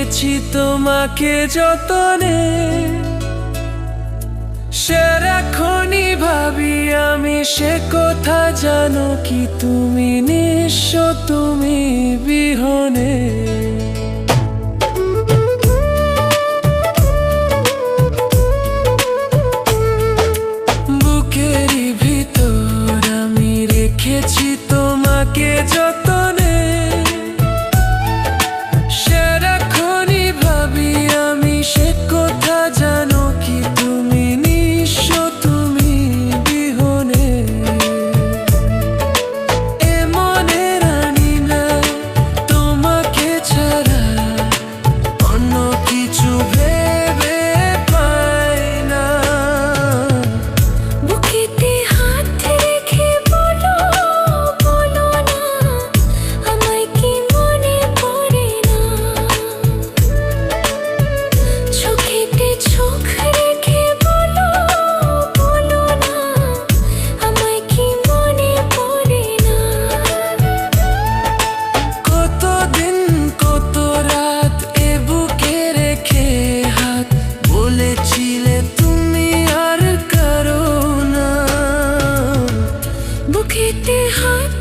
রেখেছি তোমাকে যতনে, সারাক্ষণই ভাবি আমি সে কথা জানো কি তুমি নিঃস্ব, তুমি বিহনে। বুকেরই ভিতর আমি রেখেছি তোমাকে যতনে, সারাক্ষণই ভাবি আমি সে কথা জানো কি তুমি নিঃস্ব, তুমি বিহনে। এমনে রানি না তোমাকে ছাড়া অন্য কিছু ভেবে পাই না। বুকেতে হাত রেখে বলো বলো না, আমায় কি মনে পড়ে না। চোখেতে চোখ রেখে বলো বলো না, আমায় কি মনে পড়ে না। কতদিন কত রাত এ বুকে রেখে হাত বলেছিলে তুমি আর কারো না। বুকেতে হাত